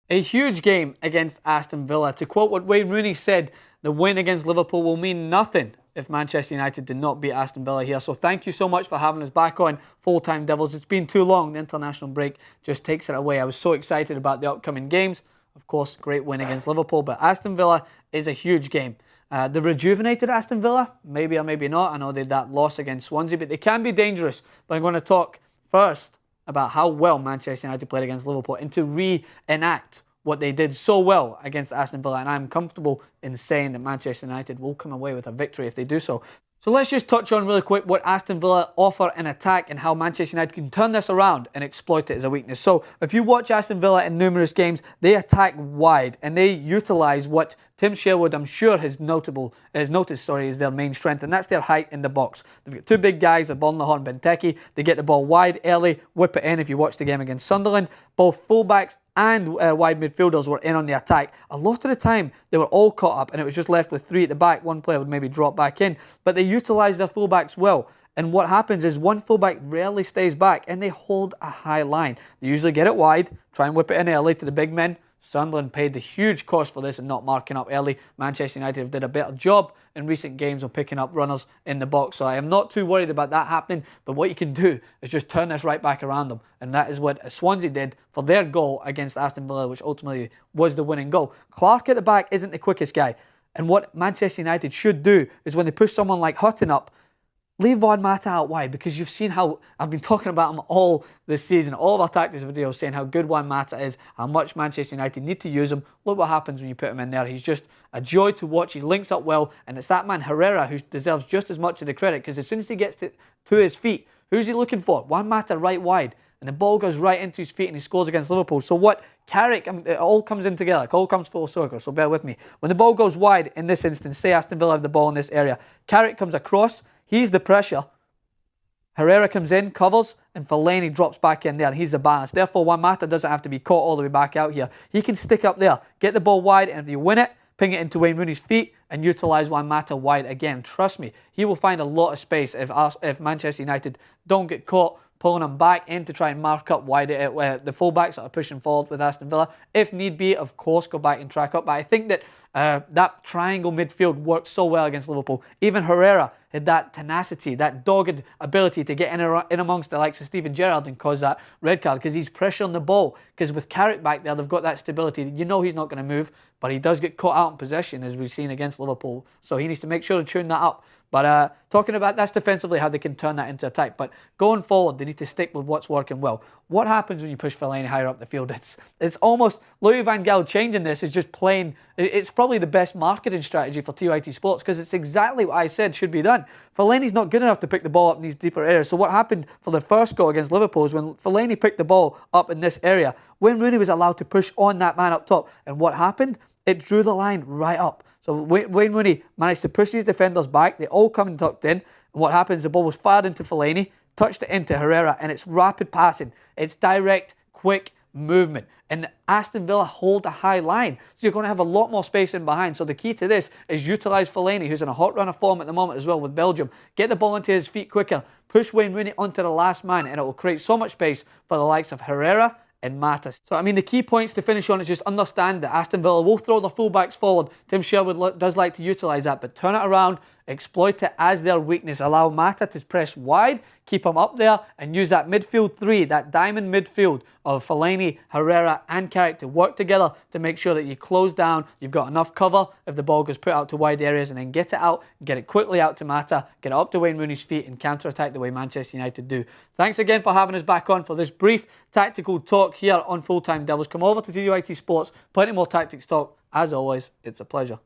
A huge game against Aston Villa. To quote what Wayne Rooney said, the win against Liverpool will mean nothing if Manchester United did not beat Aston Villa here. So thank you so much for having us back on Full Time Devils. It's been too long. The international break just takes it away. I was so excited about the upcoming games. Of course, great win against Liverpool, but Aston Villa is a huge game. The rejuvenated Aston Villa, maybe or maybe not. I know they had that loss against Swansea, but they can be dangerous. But I'm going to talk first about how well Manchester United played against Liverpool and to reenact what they did so well against Aston Villa. And I'm comfortable in saying that Manchester United will come away with a victory if they do so. So let's just touch on really quick what Aston Villa offer in attack and how Manchester United can turn this around and exploit it as a weakness. So if you watch Aston Villa in numerous games, they attack wide and they utilise what Tim Sherwood, I'm sure, has noticed is their main strength, and that's their height in the box. They've got two big guys, Burnley and Benteke. They get the ball wide early, whip it in. If you watch the game against Sunderland, both fullbacks and wide midfielders were in on the attack. A lot of the time, they were all caught up, and it was just left with three at the back. One player would maybe drop back in, but they utilised their fullbacks well. And what happens is one fullback rarely stays back, and they hold a high line. They usually get it wide, try and whip it in early to the big men. Sunderland paid the huge cost for this and not marking up early. Manchester United have did a better job in recent games of picking up runners in the box. So I am not too worried about that happening. But what you can do is just turn this right back around them. And that is what Swansea did for their goal against Aston Villa, which ultimately was the winning goal. Clark at the back isn't the quickest guy. And what Manchester United should do is when they push someone like Hutton up, leave Juan Mata out wide, because you've seen how I've been talking about him all this season, all of our tactics videos, saying how good Juan Mata is, how much Manchester United need to use him. Look what happens when you put him in there. He's just a joy to watch. He links up well, and it's that man Herrera who deserves just as much of the credit, because as soon as he gets to his feet, who's he looking for? Juan Mata right wide, and the ball goes right into his feet and he scores against Liverpool. So what Carrick, it all comes in together, it all comes full circle, so bear with me. When the ball goes wide, in this instance, say Aston Villa have the ball in this area, Carrick comes across, he's the pressure, Herrera comes in, covers, and Fellaini drops back in there, and he's the balance. Therefore, Juan Mata doesn't have to be caught all the way back out here. He can stick up there, get the ball wide, and if you win it, ping it into Wayne Rooney's feet and utilise Juan Mata wide again. Trust me, he will find a lot of space if Manchester United don't get caught pulling him back in to try and mark up wide the fullbacks that are pushing forward with Aston Villa. If need be, of course, go back and track up. But I think that that triangle midfield worked so well against Liverpool. Even Herrera had that tenacity, that dogged ability to get in amongst the likes of Steven Gerrard and cause that red card, because he's pressuring the ball. Because with Carrick back there, they've got that stability. You know he's not going to move, but he does get caught out in possession, as we've seen against Liverpool. So he needs to make sure to tune that up. But talking about that's defensively, how they can turn that into attack. But going forward, they need to stick with what's working well. What happens when you push Fellaini higher up the field? It's almost, Louis van Gaal changing this is just plain, it's probably the best marketing strategy for TYT Sports, because it's exactly what I said should be done. Fellaini's not good enough to pick the ball up in these deeper areas. So what happened for the first goal against Liverpool is when Fellaini picked the ball up in this area, when Rooney was allowed to push on that man up top. And what happened? It drew the line right up. So Wayne Rooney managed to push his defenders back. They all come and tucked in. And what happens, the ball was fired into Fellaini, touched it into Herrera, and it's rapid passing. It's direct, quick movement. And Aston Villa hold a high line. So you're going to have a lot more space in behind. So the key to this is utilise Fellaini, who's in a hot run of form at the moment as well with Belgium. Get the ball into his feet quicker. Push Wayne Rooney onto the last man, and it will create so much space for the likes of Herrera and Matas. So, I mean, the key points to finish on is just understand that Aston Villa will throw their fullbacks forward. Tim Sherwood does like to utilise that, but turn it around, exploit it as their weakness. Allow Mata to press wide, keep him up there, and use that midfield three, that diamond midfield of Fellaini, Herrera, and Carrick to work together to make sure that you close down, you've got enough cover if the ball goes put out to wide areas, and then get it out, get it quickly out to Mata, get it up to Wayne Rooney's feet, and counter-attack the way Manchester United do. Thanks again for having us back on for this brief tactical talk here on Full Time Devils. Come over to TYT Sports, plenty more tactics talk. As always, it's a pleasure.